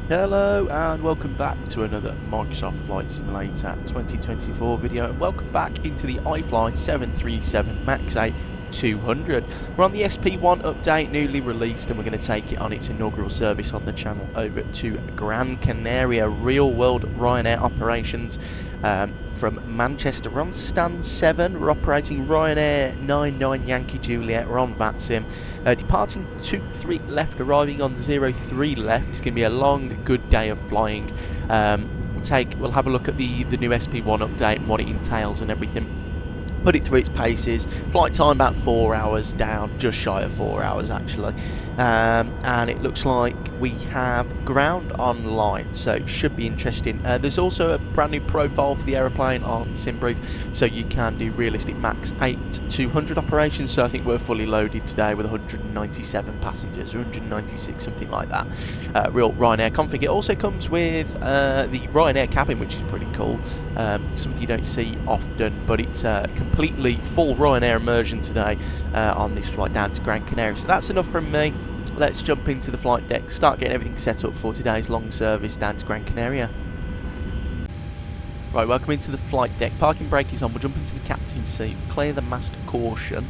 Hello and welcome back to another Microsoft Flight Simulator 2024 video, and welcome back into the iFly 737 MAX 8200. We're on the SP1 update, newly released, and we're going to take it on its inaugural service on the channel over to Gran Canaria, real-world Ryanair operations from Manchester. We're on stand 7, we're operating Ryanair 99 Yankee Juliet, we're on aviation-SIM. Departing 23 left, arriving on 03 left. It's going to be a long, good day of flying. We'll have a look at the new SP1 update and what it entails and everything. Put it through its paces. Flight time about 4 hours down, just shy of 4 hours actually. And it looks like we have ground online, so it should be interesting. There's also a brand new profile for the aeroplane on SimBrief, so you can do realistic MAX8200 operations. So I think we're fully loaded today with 197 passengers, 196, something like that. Real Ryanair config. It also comes with the Ryanair cabin, which is pretty cool. Something you don't see often, but it's completely full Ryanair immersion today on this flight down to Gran Canaria. So that's enough from me. Let's jump into the flight deck, start getting everything set up for today's long service down to Gran Canaria. Right, welcome into the flight deck. Parking brake is on. We'll jump into the captain's seat, clear the master caution,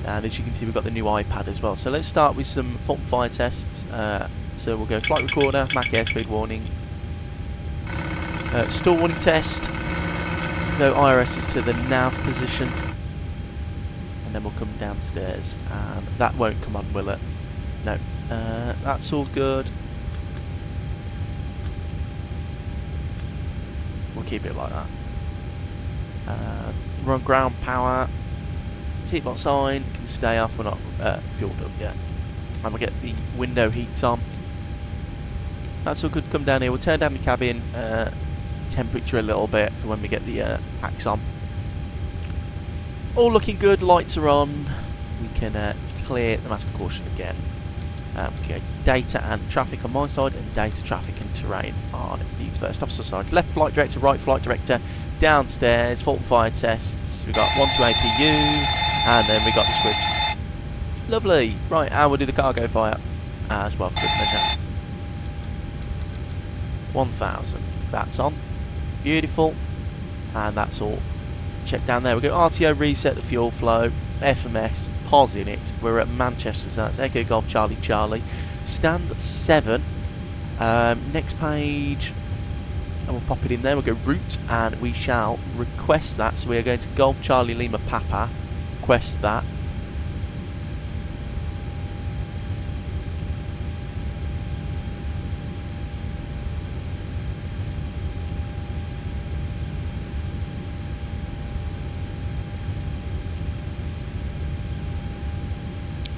and as you can see we've got the new iPad as well. So let's start with some fault and fire tests. So we'll go flight recorder, Mach airspeed warning, stall warning test, go IRS to the nav position, and then we'll come downstairs, and that won't come on, will it? No, that's all good. We'll keep it like that. We're on ground power. Seatbelt sign can stay off. We're not fueled up yet. And we'll get the window heat on. That's all good. Come down here. We'll turn down the cabin temperature a little bit for when we get the packs on. All looking good. Lights are on. We can clear the master caution again. Okay, data and traffic on my side, and data, traffic and terrain on the first officer side. Left flight director, right flight director, downstairs, fault and fire tests. We've got 1-2 APU, and then we got the squibs. Lovely. Right, and we'll do the cargo fire as well for good measure. 1000. That's on. Beautiful. And that's all. Check down there. We go RTO, reset the fuel flow, FMS. Pause in it. We're at Manchester, so that's Echo Golf Charlie Charlie. Stand 7. Next page, and we'll pop it in there. We'll go route, and we shall request that. So we are going to Golf Charlie Lima Papa. Request that.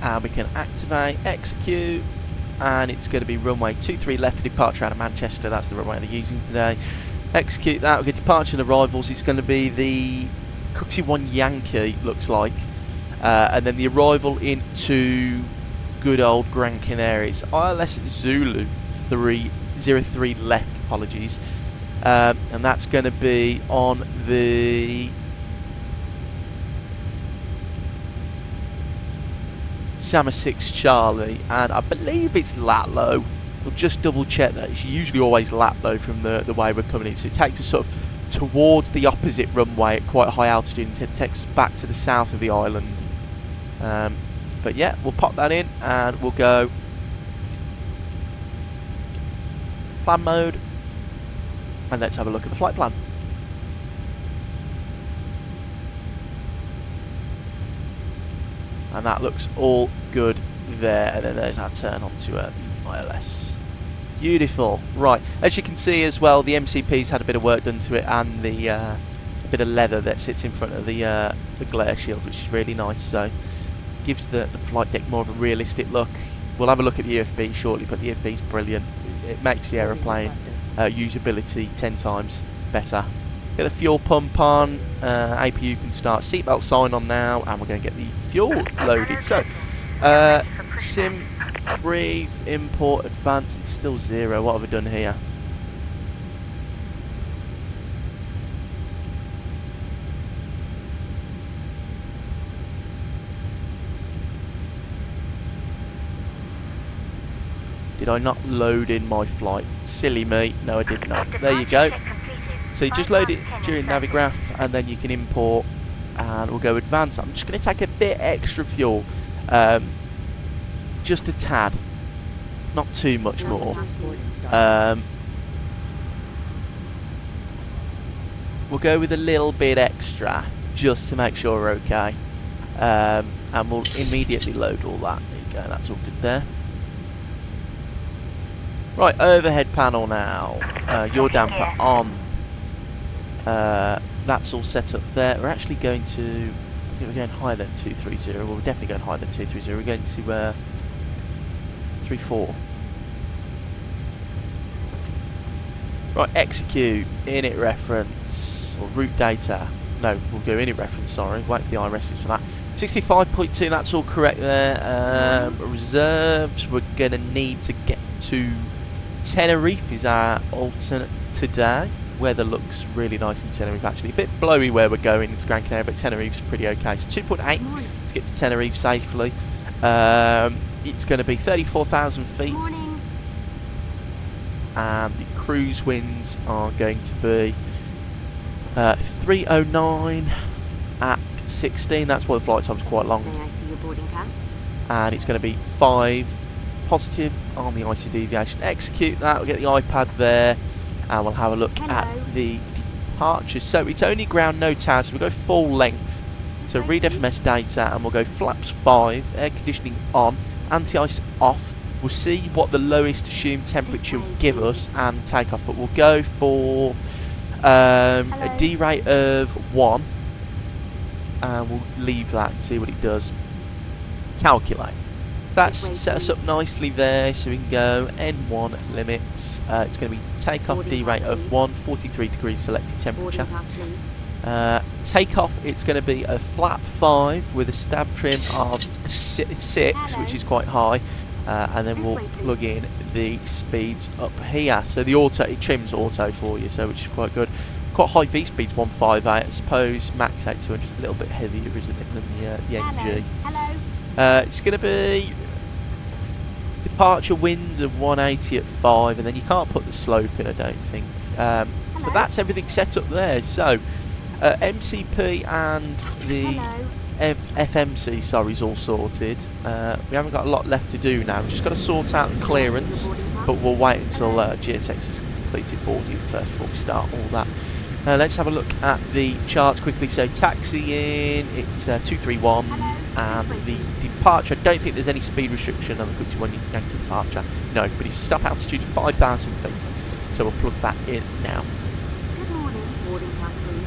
And we can activate, execute, and it's going to be runway 23 left for departure out of Manchester. That's the runway they're using today. Execute that. We'll get departure and arrivals. It's going to be the Cooksey 1 Yankee, looks like, and then the arrival into good old Gran Canaria. It's ILS Zulu 303 left. Apologies, and that's going to be on the Sama 6 Charlie, and I believe it's lat low. We'll just double check that. It's usually always lat low from the way we're coming in, so it takes us sort of towards the opposite runway at quite high altitude and takes us back to the south of the island. But yeah, we'll pop that in and we'll go plan mode, and let's have a look at the flight plan. And that looks all good there, and then there's our turn onto the ILS. Beautiful. Right, as you can see as well, the MCP's had a bit of work done to it, and the a bit of leather that sits in front of the glare shield, which is really nice. So gives the flight deck more of a realistic look. We'll have a look at the EFB shortly, but the EFB is brilliant. It makes the aeroplane usability 10 times better. Get the fuel pump on, APU can start, seatbelt sign on now, and we're going to get the fuel loaded. So, sim, brief, import, advance, it's still 0. What have we done here? Did I not load in my flight? Silly me. No, I did not. There you go. So you just load it during Navigraph, and then you can import, and we'll go advanced. I'm just going to take a bit extra fuel, just a tad, not too much more. We'll go with a little bit extra, just to make sure we're okay. And we'll immediately load all that. There you go, that's all good there. Right, overhead panel now. Your damper on. That's all set up there. We're actually going to, I think we're going higher than 230. Well, we're definitely going higher than 230. We're going to 34. Right, execute, init reference, or route data. No, we'll go init reference, sorry. Wait for the IRSs for that. 65.2, that's all correct there. Reserves, we're going to need to get to Tenerife is our alternate today. Weather looks really nice in Tenerife actually. A bit blowy where we're going into Gran Canaria, but Tenerife's pretty okay. So 2.8 to get to Tenerife safely. It's going to be 34,000 feet. Morning. And the cruise winds are going to be 309 at 16. That's why the flight time's quite long. May I see your boarding pass? And it's going to be 5 positive on the IC deviation. Execute that, we'll get the iPad there, and we'll have a look at the departures. So it's only ground, no TAS, so we'll go full length. So read FMS data, and we'll go flaps 5, air conditioning on, anti-ice off. We'll see what the lowest assumed temperature will give us and take off, but we'll go for a D rate of 1, and we'll leave that and see what it does. Calculate. That's set us up nicely there, so we can go N1 limits. It's going to be takeoff D rate of 1, 43 degrees selected temperature. Takeoff, it's going to be a flat 5 with a stab trim of 6, which is quite high. And then we'll plug in the speeds up here. So the auto, it trims auto for you, so which is quite good. Quite high V speeds, 158. I suppose MAX8200 is a little bit heavier, isn't it, than the NG. Hello. It's going to be departure winds of 180 at 5, and then you can't put the slope in, I don't think. But that's everything set up there. So MCP and the FMC, sorry, is all sorted. We haven't got a lot left to do now. We've just got to sort out the clearance, but we'll wait until GSX has completed boarding first before we start all that. Let's have a look at the charts quickly. So taxi in, it's 231, and the departure, I don't think there's any speed restriction on the Quick 1 Yankee departure. No, but it's stop altitude of 5,000 feet. So we'll plug that in now. Good morning. Boarding pass, please.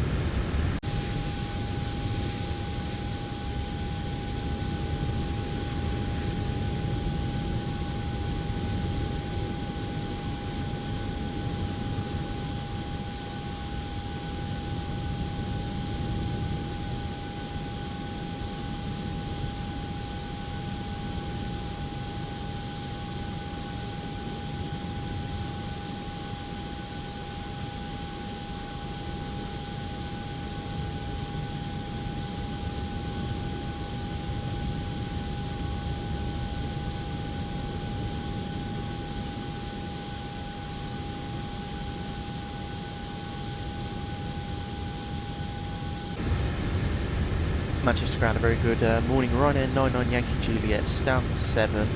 Manchester Ground, a very good morning. Ryanair 99 Yankee Juliet, stand 7,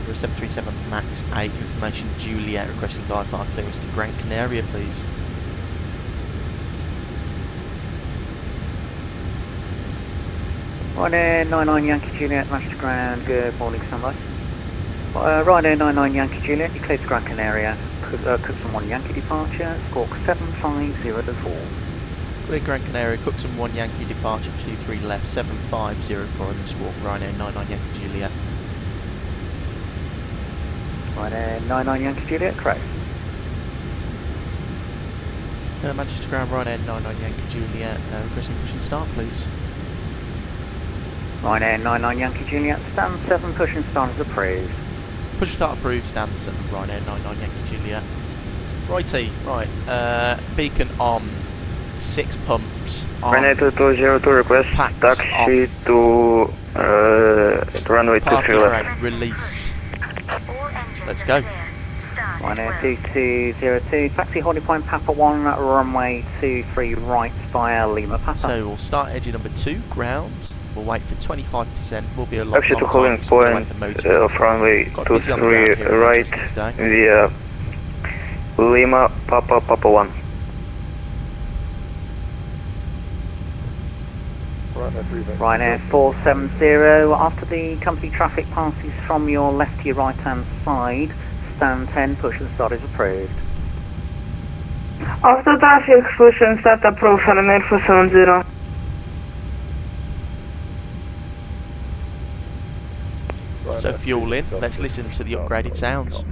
we're 737 MAX 8, information Juliet, requesting IFly clearance to Gran Canaria, please. Ryanair 99 Yankee Juliet, Manchester Ground, good morning, standby. Ryanair 99 Yankee Juliet, you cleared to Gran Canaria, Cookson 1 Yankee departure, squawk 7504. Clear Gran Canaria, Cookson 1 Yankee departure, 23 left, 7504 in this walk, Ryanair 99 Yankee Juliet. Ryanair 99 Yankee Juliet, correct. Manchester Ground, Ryanair 99 Yankee Juliet, requesting push and start, please. Ryanair 99 Yankee Juliet, stand 7, push and start is approved. Push and start approved, stand 7, Ryanair 99 Yankee Juliet. Righty, right, beacon on. 6 pumps on. Ryanair 2202 request taxi off. To runway 23 left. Released. Let's go. Ryanair 2202, taxi holding point Papa 1, runway 23 right via Lima Papa. So we'll start engine number 2, ground. We'll wait for 25%. We'll be a lot Exit to long holding time. So we'll point wait for motor. of runway Got busy on the 23 ground here in right Manchester today. via Lima Papa 1. Ryanair 470, after the company traffic passes from your left to your right hand side, stand 10, push and start is approved. After traffic, push and start approved, Ryanair 470. So fuel in. Let's listen to the upgraded sounds.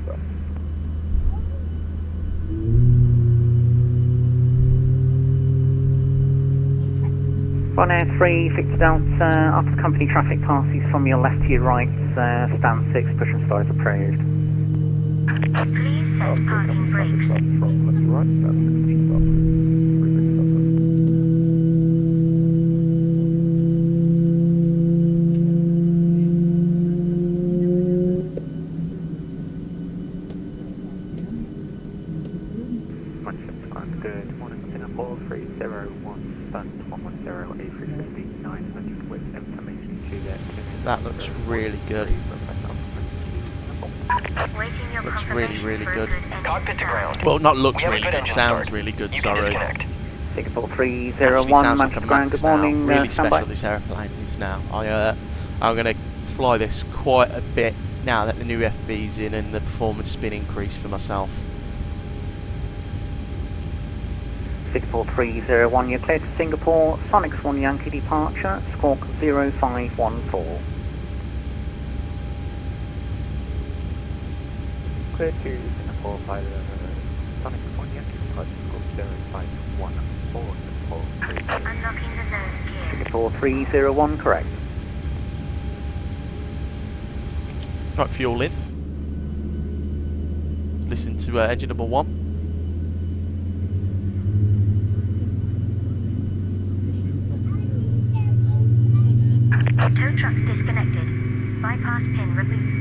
Ryanair 3, Victor Delta, after the company traffic passes from your left to your right, stand 6, push and start is approved. Please set parking brakes. Good morning, Singapore 301, stand 110, A350, 900 with information Juliet. That looks really good. Waiting your Looks confirmation really for a good. good engine Cockpit to start. ground. Well, not looks We have a really good good. engine Sounds start. really good. You Sorry. can disconnect. Singapore Actually 301, sounds like a Manchester Ground, Max good now. morning, Really standby. special this aeroplane is now. I'm going to fly this quite a bit now that the new FB's in and the performance spin increased for myself. Singapore 301, you're cleared to Singapore, Sonics 1 Yankee departure, squawk 0514. Cleared to Singapore by the Sonics 1 Yankee departure, squawk 0514. Unlocking the nose gear. Singapore 301, correct. Right, fuel in. Listen to engine number 1. Tow truck disconnected. Bypass pin removed.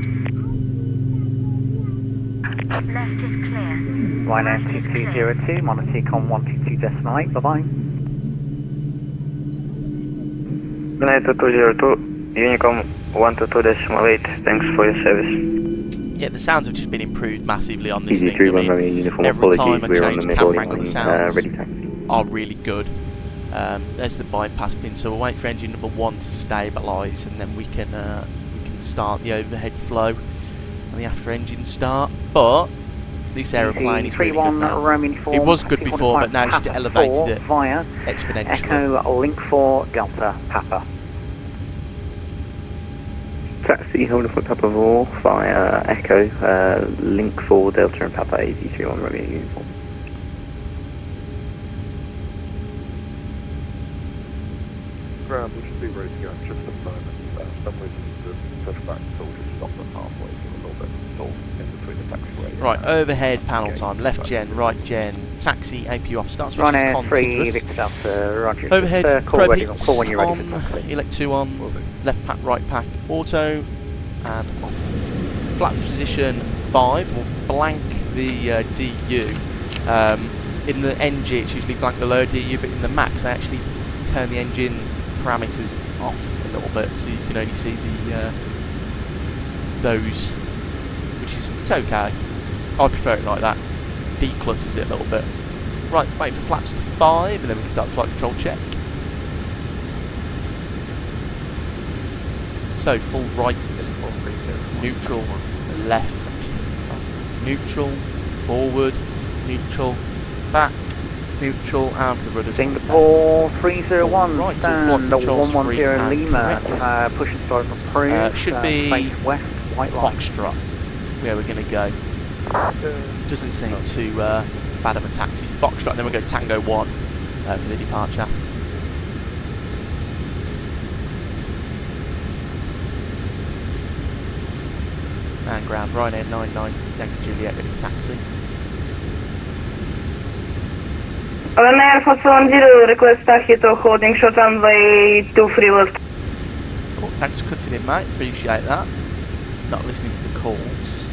Left is clear. Ryanair Right is clear. 2202, monitor con 122.8, bye-bye. United 202, Unicom 122.8, thanks for your service. Yeah, the sounds have just been improved massively on this thing. I EZ31 mean, Romeo uniform every apologies, time I we're on change the the middle camera angle, the line, sounds ready taxi. are really good. There's the bypass pin, so we'll wait for engine number 1 to stabilise, and then we can start the overhead flow and the after engine start. But this aeroplane is really good now. It was good before, but now it's elevated it via exponentially. Echo Link 4 Delta Papa. Taxi holding for Papa 4 via Echo, Link 4 Delta and Papa AZ31 Romeo uniform. Ground, we should be ready to go in just a moment. For some reason the pushback tool just stopped us halfway, so a little bit stalled in between the taxiway. Right, overhead panel time, left gen, right gen, taxi, APU off, start switches Ryanair 3 continuous. Victor Delta, roger. Overhead, call probe ready, heats call when you're ready on, for taxi. elect 2 on, left pack, right pack, auto, and off. Flaps position 5 will blank the DU. In the NG it's usually blank the lower DU, but in the MAX they actually turn the engine parameters off a little bit, so you can only see the those, which is, it's okay. I prefer it like that. Declutters it a little bit. Right, wait for flaps to 5, and then we can start the flight control check. So full right, neutral, left, neutral, forward, neutral, back, neutral, and for the rudders. Singapore 301, Right, so stand flight controls free 110 and Lima, correct. push and start approved, Should be face west, white line. Foxtrot, where we're going to go. Doesn't seem too bad of a taxi. Foxtrot, then we'll go Tango 1 for the departure. And ground, Ryanair 99, Yankee Juliet, ready for taxi. Ryanair 410, request taxi to holding short runway 23 left. Cool, thanks for cutting in, mate. Appreciate that. Not listening to the calls.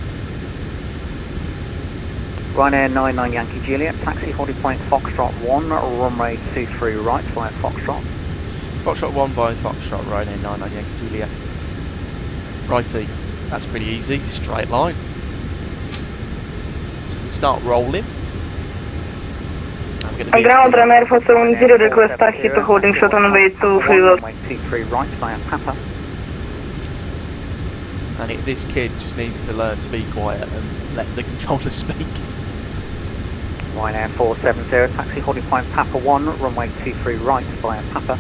Ryanair 99 Yankee Juliet, taxi holding point Foxtrot 1, runway 23 right via Foxtrot. Foxtrot 1 by Foxtrot, Ryanair 99 Yankee Juliet. Righty, that's pretty easy, straight line. So we start rolling. I'm going to Ground Ryanair 470, request taxi to holding short runway 23 left. Runway 23 right via Papa. And this kid just needs to learn to be quiet and let the controller speak. Ryanair 470, taxi holding point Papa 1, runway 23 right via Papa.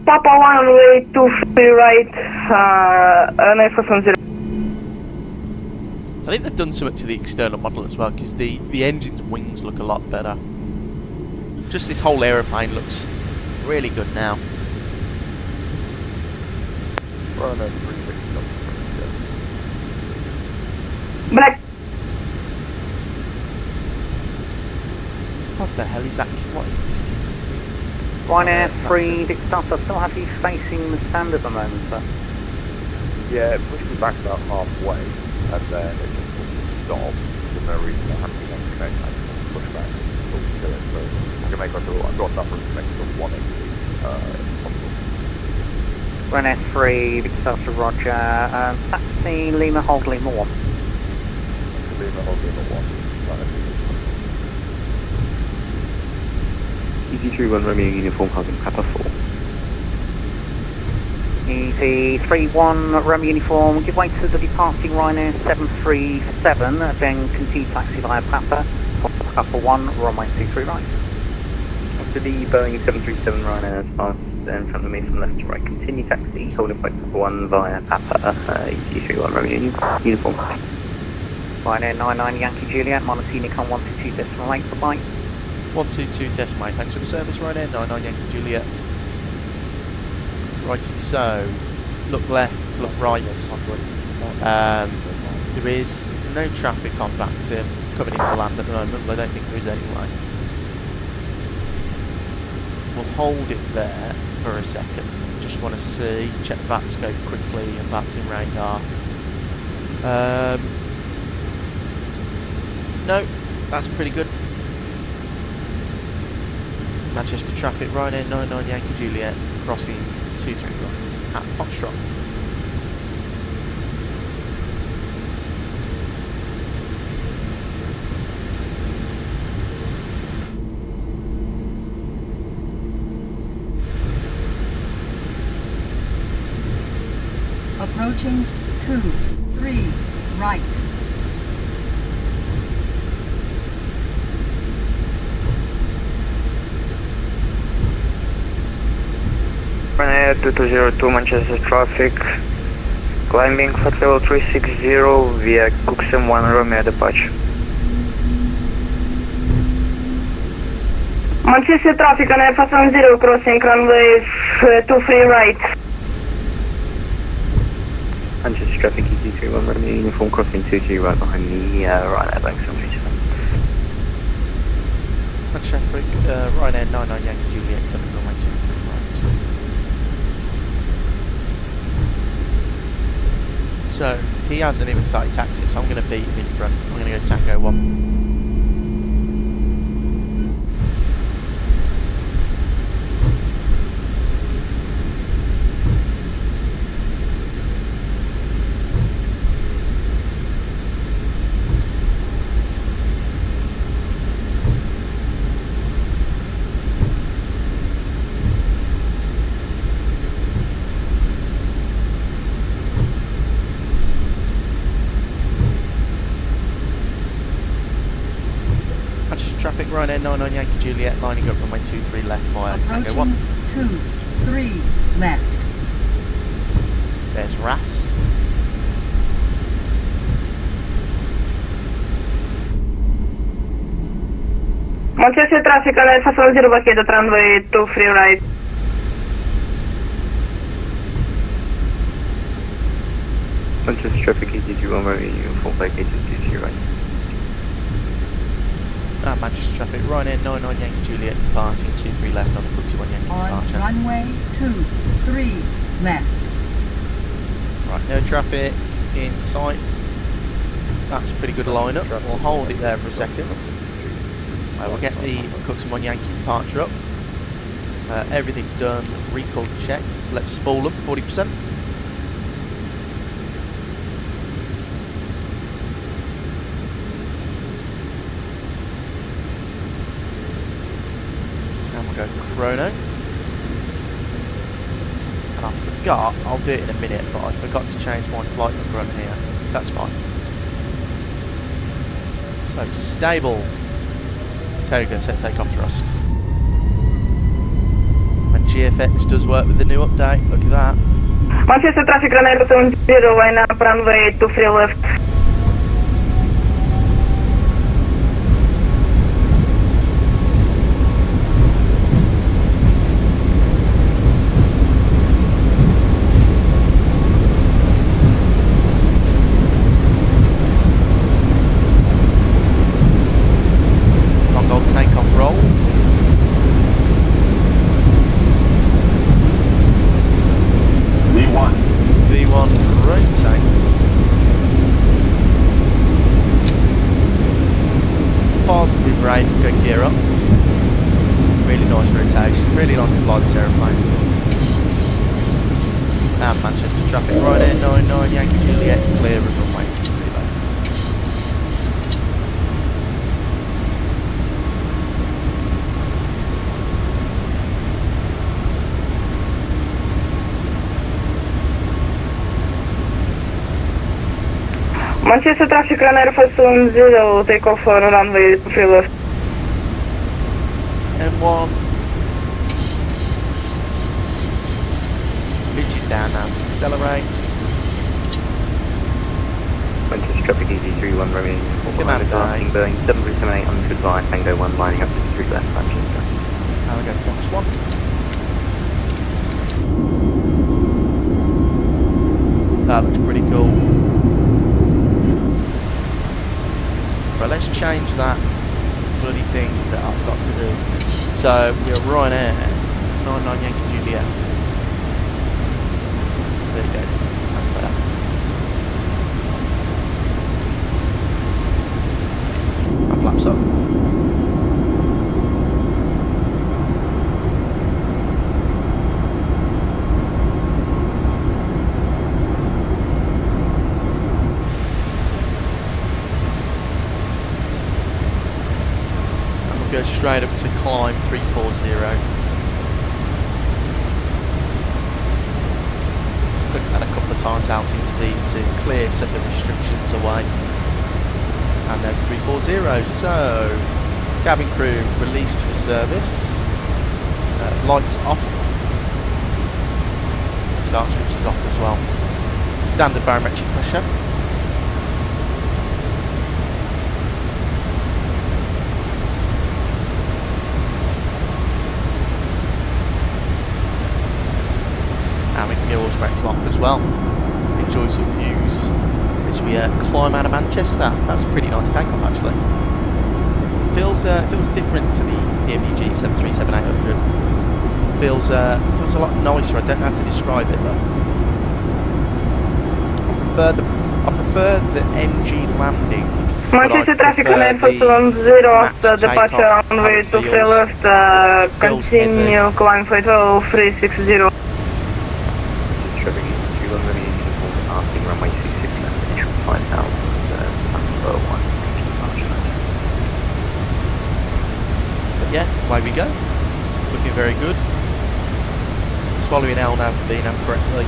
Papa 1, runway 23 right, Ryanair 470. I think they've done something to the external model as well, because the engine's wings look a lot better. Just this whole aeroplane looks really good now. Ryanair 3600. Black. What the hell is that? What is this kid? Ryanair that's 3, I still have you facing the stand at the moment, sir. Yeah, it pushed me back about halfway, and then it just stopped. For no reason, I haven't been able to connect. I just push back and do it. So I can make I've got enough room to make it to 180 if possible. Ryanair 3, Victor Roger, taxi Lima Hold Lima 1. Lima Hold Lima 1. EG31 Romeo Uniform holding Papa 4. Easy 3-1 Romeo Uniform, give way to the departing Ryanair 737, then continue taxi via Papa, Papa 1, runway 23 right. After the Boeing 737 Ryanair has passed in front of me from left to right, continue taxi holding point Papa 1 via Papa, EG31 Romeo Uniform. Ryanair 99 Yankee Juliet, minus Unicon 122.8, bye-bye. 122.8, thanks for the service, Ryanair 99 Yankee Juliet. Righty, so look left, look right. There is no traffic on VATSIM coming into land at the moment, but I don't think there is anyway. We'll hold it there for a second. Just want to see, check VATScope quickly and VATSIM radar. No, that's pretty good. Manchester traffic, Ryanair 99 Yankee Juliet, crossing 23 right at Foxtrot. Approaching 2-3 right. Ryanair 2202 Manchester traffic, climbing flight level 360 via Cooksim 1 Romeo departure. Manchester traffic, Ryanair 470, crossing runway 23 right. Manchester traffic EG31 Romeo Uniform crossing 2G right behind the Ryanair Boeing 737. Manchester traffic, Ryanair 99 Yankee Juliet coming runway 23 right. So he hasn't even started taxiing, so I'm going to beat him in front. I'm going to go Tango 1. Traffic, Ryanair 99 Yankee Juliet, lining up runway 23 left via Tango 1. 2-3 left. There's RAS. Manchester traffic, Ryanair 470, blockade at runway 23 right. Manchester traffic EG31 Romeo Uniform vacated 2G right. Manchester traffic, Ryanair 99 Yankee Juliet, departing 23 left on the 21 Yankee On departure. runway 23 left. Right, no traffic, in sight. That's a pretty good lineup. We'll hold it there for a second. We'll get the Cooks and One Yankee departure up. Everything's done, recall checked. So let's spool them 40%. And we'll go chrono. And I forgot, I'll do it in a minute, but I forgot to change my flight number on here. That's fine. So stable. Toga, set takeoff thrust. And GFX does work with the new update, look at that. Manchester traffic Ryanair 70, line up runway 23 left. Long old takeoff roll. V1 rotate. Positive rate, go gear up. Really nice rotation, really nice to fly this aeroplane. And Manchester traffic, Ryanair 99 Yankee Juliet, clear of runway 23 left. Manchester traffic Ryanair 70, takeoff on runway 23 left. N1. Pitch it down now to accelerate. Manchester traffic EZ31 remaining Command passing Boeing 737-800 via Tango 1 lining up to 3 left Manchester. Now we go Fox 1. That looks pretty cool. Right, let's change that bloody thing that I forgot to do. So we are Ryanair 99 Yankee Juliet. There you go. That's better. And flaps up. Go straight up to climb 340. Click that a couple of times out into V to clear some of the restrictions away. And there's 340. So, cabin crew released for service. Lights off. Start switches off as well. Standard barometric pressure. And we can go automatic off as well. Enjoy some views as we climb out of Manchester. That was a pretty nice takeoff actually. Feels different to the PMUG 737-800. Feels a lot nicer. I don't know how to describe it though. I prefer the NG landing. Manchester traffic Ryanair 70 after departure runway 23 left. Continue climb flight 0360. Traffic EZ31 remaining passing runway 26 left initial 5,000 number 1 departure. But yeah, away we go. Looking very good. It's following LNAV and VNAV correctly.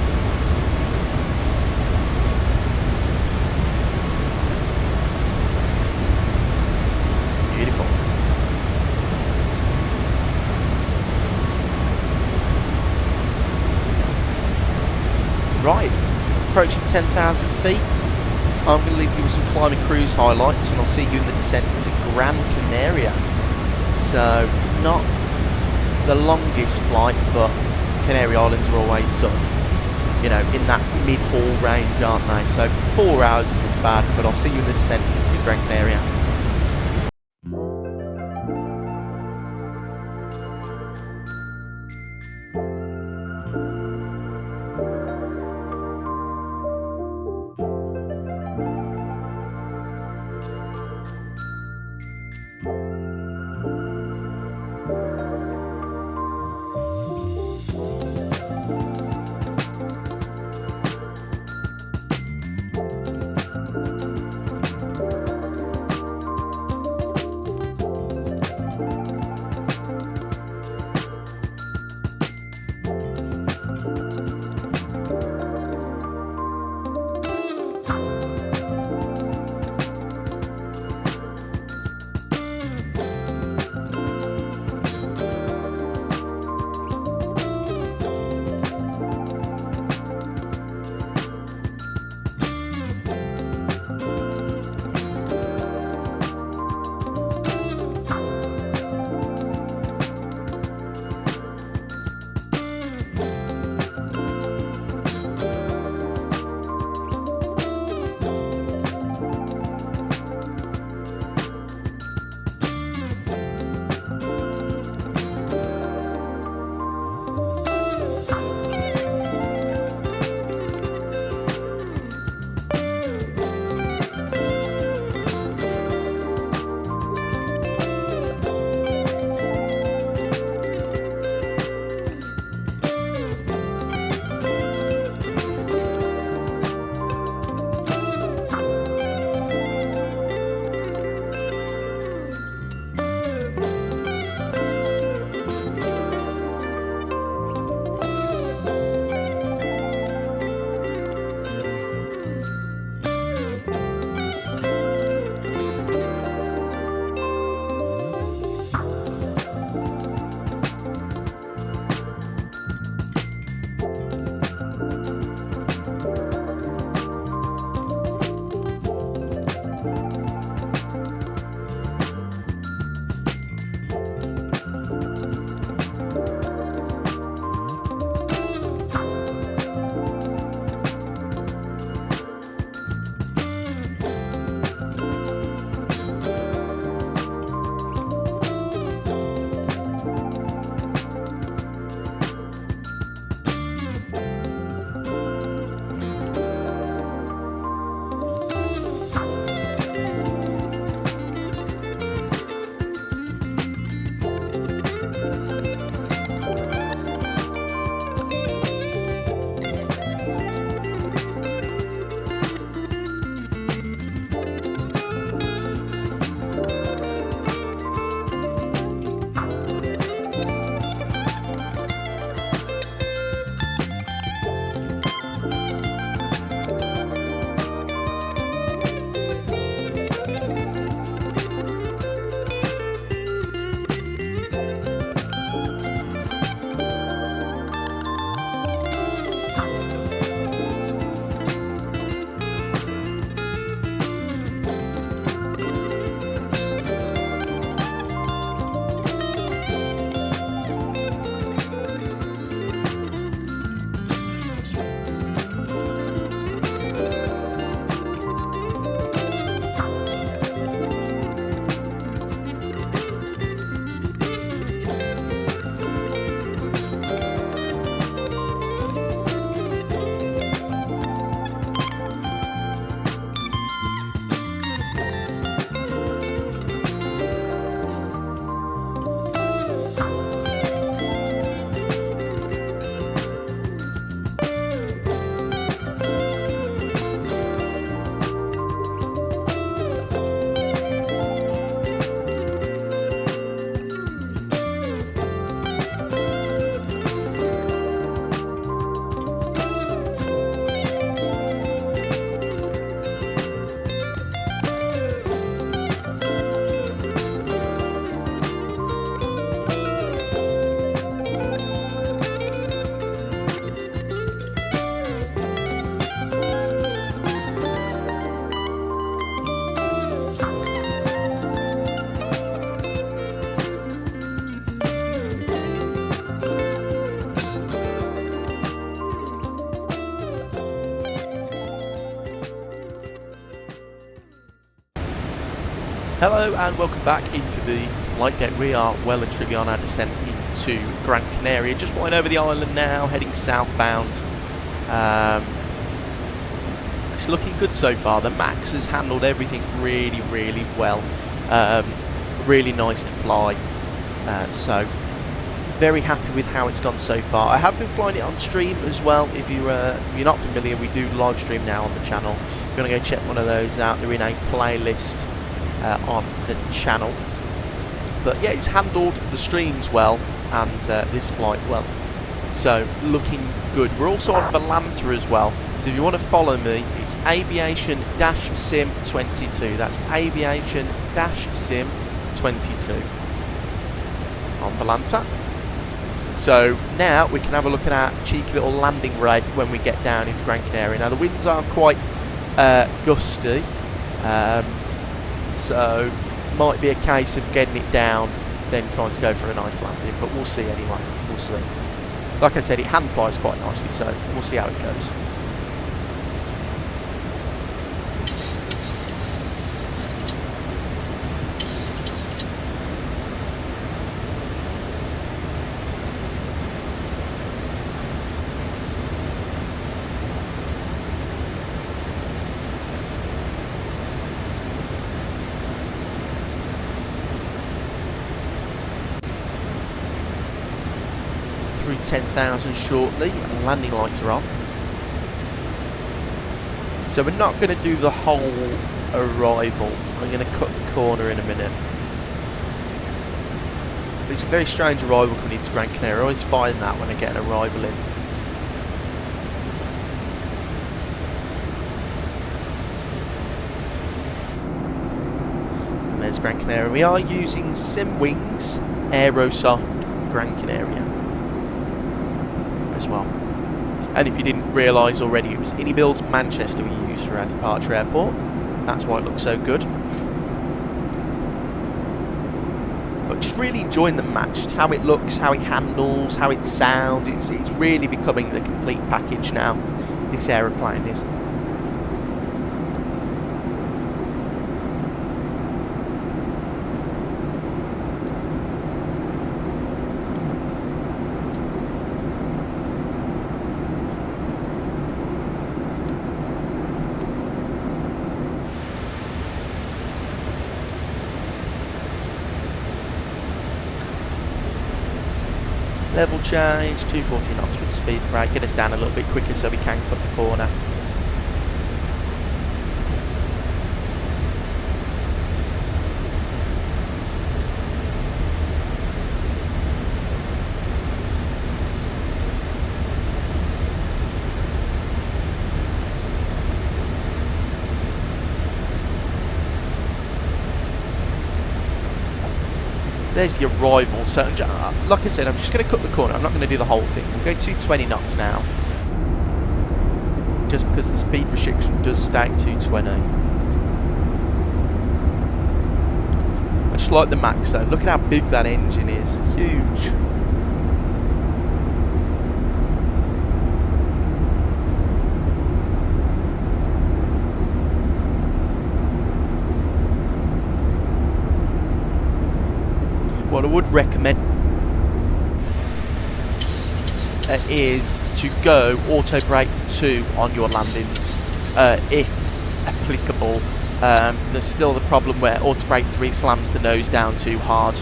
Beautiful. Right, approaching 10,000 feet. I'm going to leave you with some climbing cruise highlights and I'll see you in the descent into Gran Canaria. So, not the longest flight, but Canary Islands are always sort of, you know, in that mid-haul range, aren't they? So 4 hours isn't bad, but I'll see you in the descent into Gran Canaria. Hello and welcome back into the flight deck. We are well and truly on our descent into Gran Canaria. Just flying over the island now, heading southbound. It's looking good so far. The MAX has handled everything really, really well. Really nice to fly. So very happy with how it's gone so far. I have been flying it on stream as well. If you're not familiar, we do live stream now on the channel. You're going to go check one of those out. They're in a playlist on the channel. But yeah, it's handled the streams well and this flight well. So looking good. We're also on Volanta as well. So if you want to follow me, it's Aviation-SIM 22. That's Aviation-SIM 22 on Volanta. So now we can have a look at our cheeky little landing rate when we get down into Gran Canaria. Now the winds are quite gusty, so might be a case of getting it down, then trying to go for a nice landing. But we'll see anyway. We'll see. Like I said, it hand flies quite nicely, so we'll see how it goes. Through 10,000 shortly, and landing lights are on. So we're not going to do the whole arrival. I'm going to cut the corner in a minute. But it's a very strange arrival coming into Gran Canaria. I always find that when I get an arrival in. And there's Gran Canaria. We are using Sim Wings Aerosoft Gran Canaria as well. And if you didn't realise already, it was Innybuild's Manchester we used for our departure airport. That's why it looks so good. But just really enjoying the match, just how it looks, how it handles, how it sounds. It's really becoming the complete package now, this aeroplane is. Level change, 240 knots with speed brake, get us down a little bit quicker so we can cut the corner. There's the arrival. So, like I said, I'm just going to cut the corner. I'm not going to do the whole thing. We'll go 220 knots now. Just because the speed restriction does stay at 220. I just like the MAX though. Look at how big that engine is. Huge. What I would recommend is to go auto brake 2 on your landings, if applicable. There's still the problem where auto brake 3 slams the nose down too hard.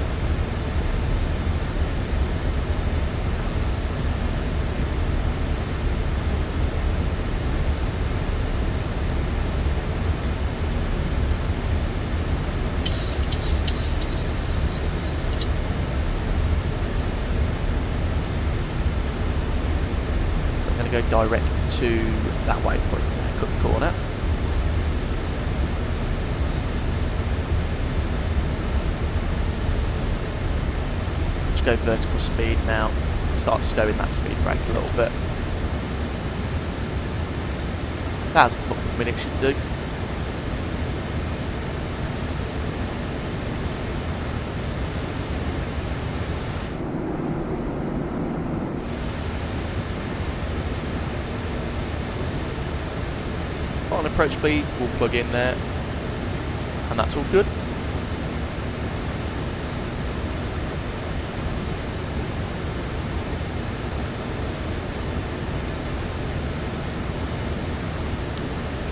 Go direct to that waypoint, cut the corner. Just go vertical speed now, start stowing that speed brake a little bit. 1,000 foot per minute should do. Final approach speed, we'll plug in there, and that's all good.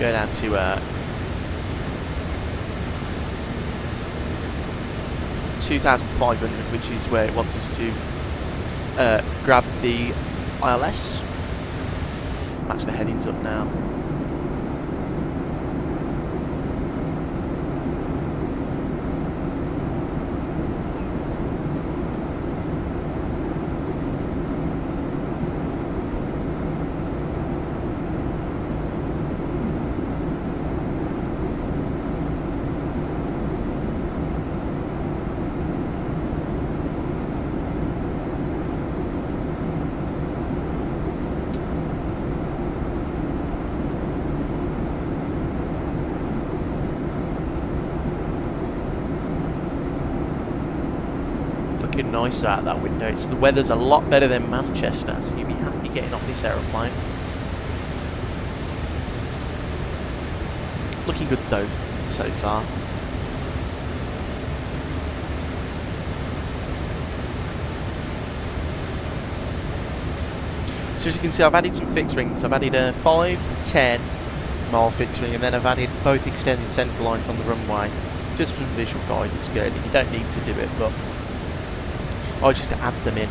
Go down to 2,500, which is where it wants us to grab the ILS. Match the headings up now. Nice out that window. It's, the weather's a lot better than Manchester, so you'd be happy getting off this aeroplane. Looking good though, so far. So as you can see, I've added some fixed wings. I've added a 5-10 mile fixed wing, and then I've added both extended centre lines on the runway, just for visual guidance. Good. You don't need to do it, but I just add them in.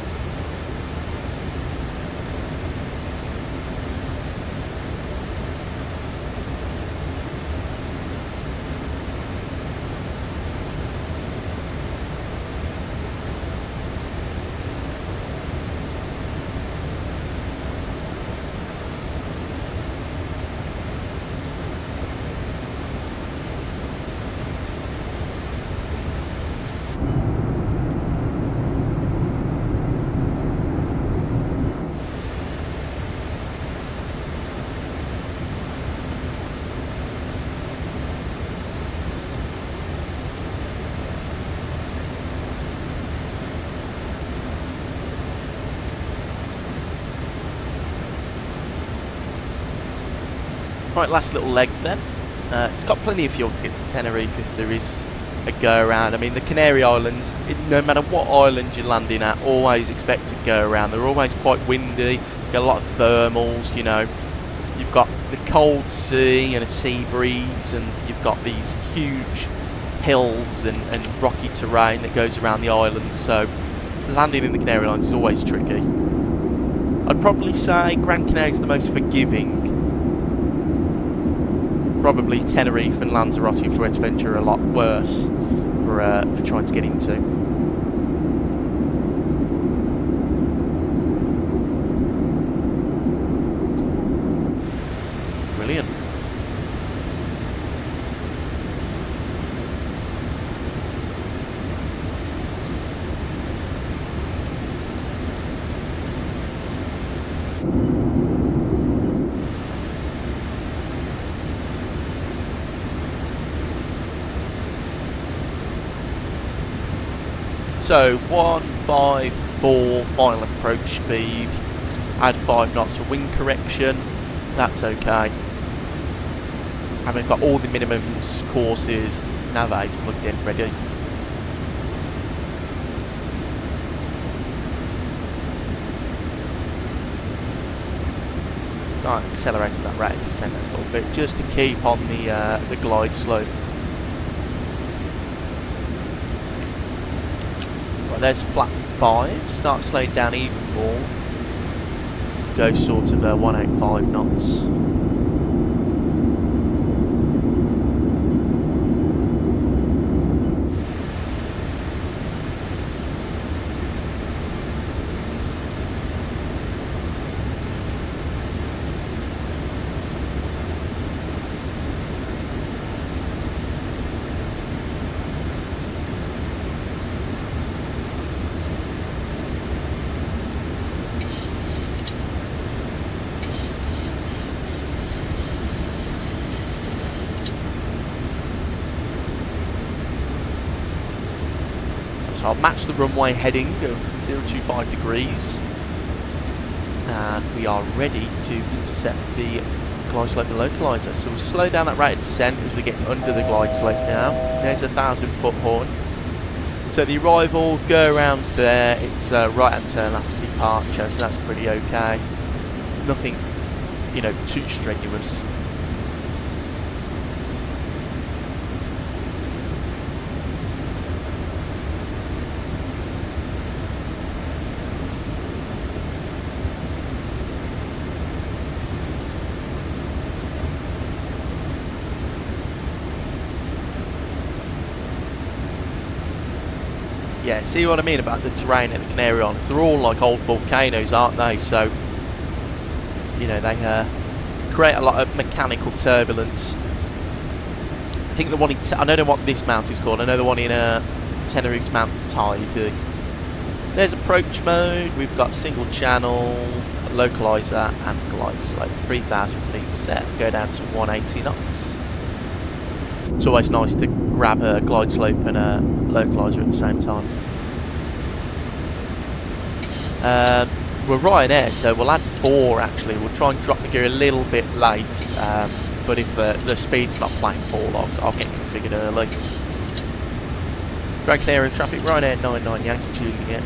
Right, last little leg then. It's got plenty of fuel to get to Tenerife if there is a go around. I mean, the Canary Islands, no matter what island you're landing at, always expect to go around. They're always quite windy, you get a lot of thermals, you know. You've got the cold sea and a sea breeze, and you've got these huge hills and rocky terrain that goes around the island, so landing in the Canary Islands is always tricky. I'd probably say Gran Canaria is the most forgiving. Probably Tenerife and Lanzarote and Fuerteventura are a lot worse for trying to get into. Brilliant. So 154 final approach speed, add 5 knots for wing correction, that's okay. Having got all the minimums, courses, navigator plugged in, ready. Start accelerating that rate of descent a little bit just to keep on the glide slope. There's flat 5, start slowing down even more, go sort of 185 knots. So I'll match the runway heading of 025 degrees, and we are ready to intercept the glide slope and localizer. So we'll slow down that rate of descent as we get under the glide slope now. There's a 1,000-foot horn. So the arrival, go around there, it's a right-hand turn after departure, so that's pretty okay. Nothing, you know, too strenuous. yeah, see what I mean about the terrain at the Canary Islands? They're all like old volcanoes, aren't they? So, you know, they create a lot of mechanical turbulence. I think the one in, I don't know what this mount is called. I know the one in Tenerife's Mount Tide. There's approach mode. We've got single channel, localizer, and glide slope. 3,000 feet set. Go down to 180 knots. It's always nice to grab a glide slope and a localizer at the same time. We're Ryanair, so we'll add 4 actually. We'll try and drop the gear a little bit late, but if the speed's not playing ball, I'll get configured early. Gran Canaria traffic, Ryanair 99 Yankee Juliet,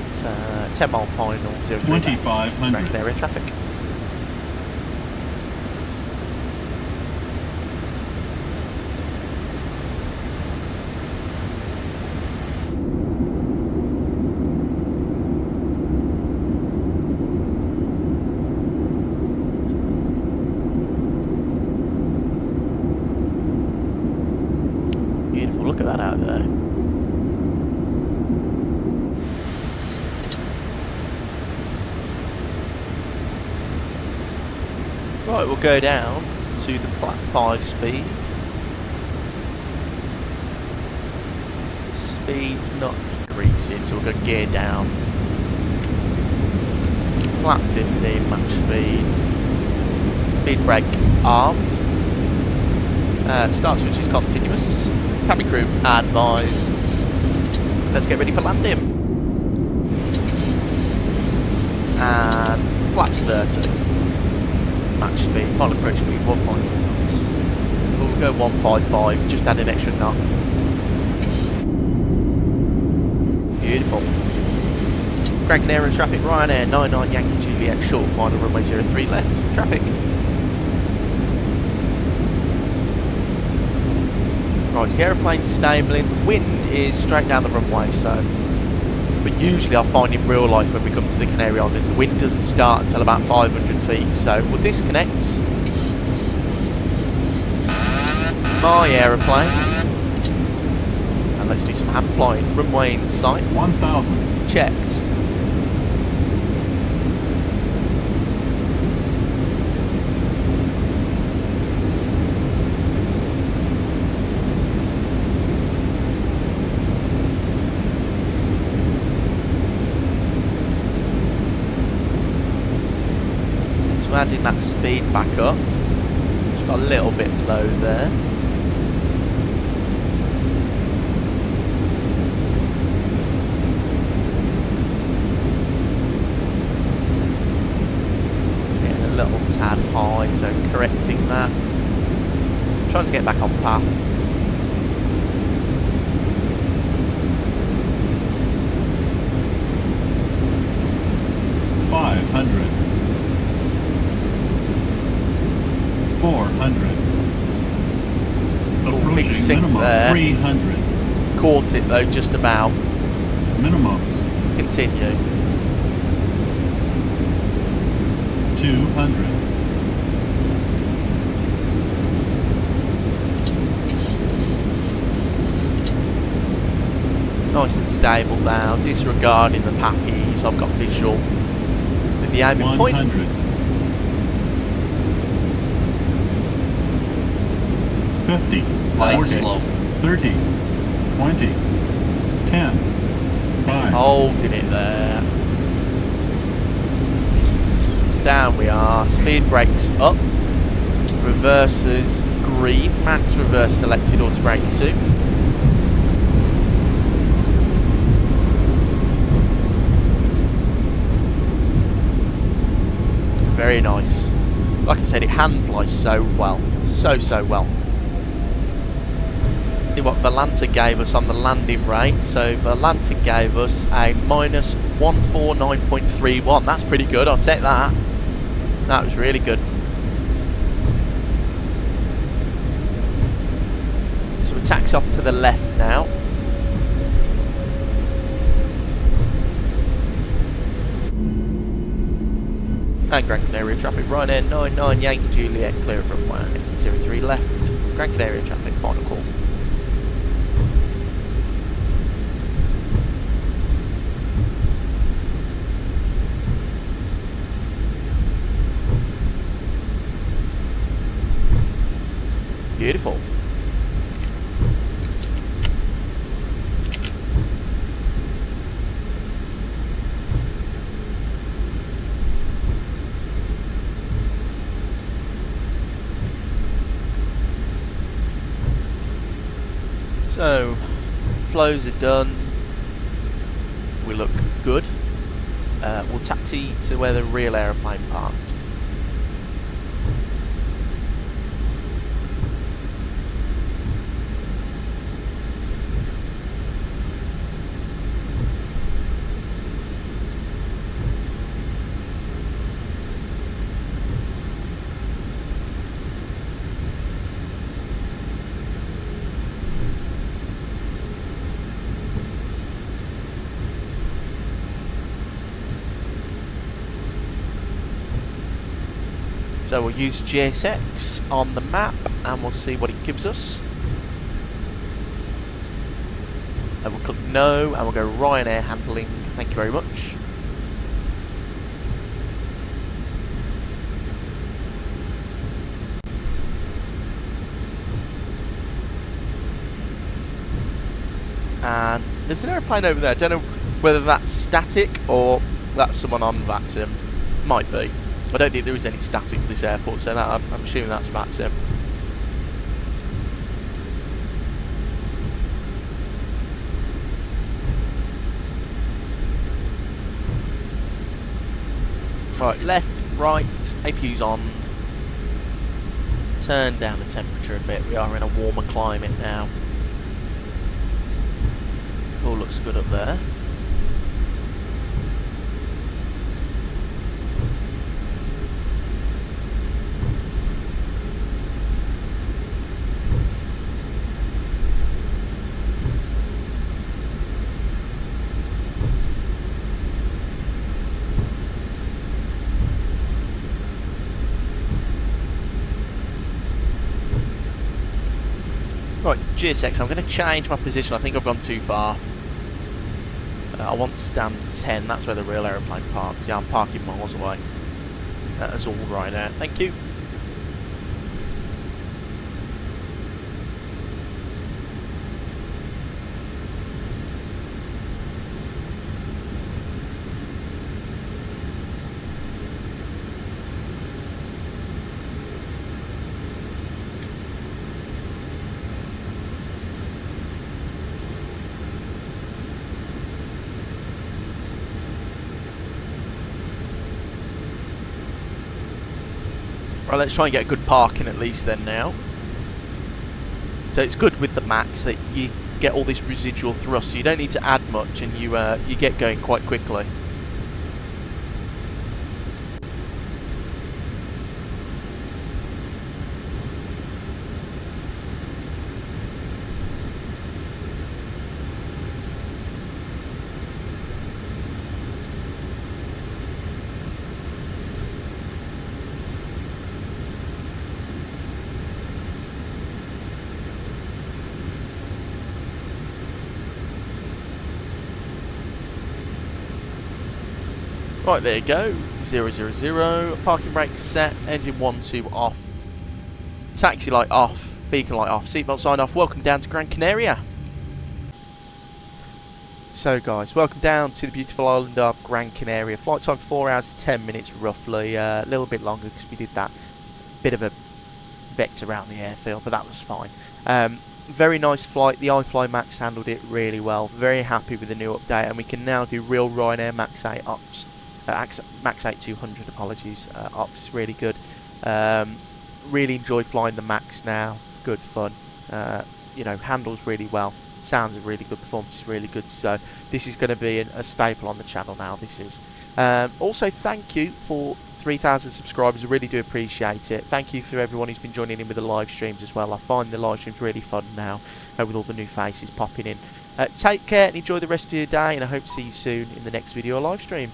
10 mile final, 03 2500. Gran Canaria traffic. Beautiful, look at that out there. Right, we'll go down to the flat 5 speed. Speed's not decreasing, so we'll go gear down. Flat 15 max speed. Speed brake armed. Start switch is continuous. Cabin crew advised. Let's get ready for landing. And flaps 30. Match speed, final approach speed 154 knots. We'll go 155, just add an extra knot. Beautiful. Gran Canaria traffic, Ryanair 99 Yankee Juliet, short final runway 03 left. Traffic. Right, the aeroplane's stabling. Wind is straight down the runway, so. But usually I find in real life when we come to the Canary Islands, the wind doesn't start until about 500 feet. So we'll disconnect my aeroplane. And let's do some hand flying. Runway in sight. 1000. Checked. Adding that speed back up. Just got a little bit low there. Getting a little tad high, so correcting that. Trying to get back on path. $500. 400. Ooh, big sink minimum there. 300. Caught it though, just about. Minimum Continue. 200. Nice and stable now, disregarding the pappies. I've got visual with the aiming point. 100. 50, Like 40, it. 30, 20, 10, 5. Holding it there. Down we are. Speed brakes up. Reversers green. Max reverse selected. Auto brake 2. Very nice. Like I said, it hand flies so well. So well. What Volanta gave us on the landing rate. So Volanta gave us a minus 149.31. That's pretty good, I'll take that. That was really good. So we taxi off to the left now. And Gran Canaria traffic, Ryanair 99 Yankee Juliet, clear of runway 03 left. Gran Canaria traffic, final call. Beautiful. So, flows are done. We look good. We'll taxi to where the real aeroplane parked. So we'll use GSX on the map and we'll see what it gives us. And we'll click no and we'll go Ryanair handling. Thank you very much. And there's an aeroplane over there. I don't know whether that's static or that's someone on VATSIM. Might be. I don't think there is any static for this airport, so that I'm assuming that's VATSIM. Right, left, right, APU's on. Turn down the temperature a bit. We are in a warmer climate now. All looks good up there. Right, GSX, I'm going to change my position. I think I've gone too far. I want stand 10, that's where the real aeroplane parks. Yeah, I'm parking miles away. That's all right there. Thank you. Right, let's try and get good parking at least then now. So it's good with the MAX that you get all this residual thrust, so you don't need to add much and you get going quite quickly. Right, there you go, 000, parking brake set, engine 1, 2 off, taxi light off, beacon light off, seatbelt sign off. Welcome down to Gran Canaria. So guys, welcome down to the beautiful island of Gran Canaria. Flight time 4 hours 10 minutes roughly, a little bit longer because we did that bit of a vector around the airfield, but that was fine. Very nice flight. The iFly Max handled it really well. Very happy with the new update, and we can now do real Ryanair Max 8 ops. MAX8200, apologies, ops, really good. Really enjoy flying the Max now, good fun. You know, handles really well, sounds are really good, performance is really good, so this is going to be a staple on the channel now, this is. Also, thank you for 3,000 subscribers, I really do appreciate it. Thank you for everyone who's been joining in with the live streams as well. I find the live streams really fun now, with all the new faces popping in. Take care and enjoy the rest of your day, and I hope to see you soon in the next video or live stream.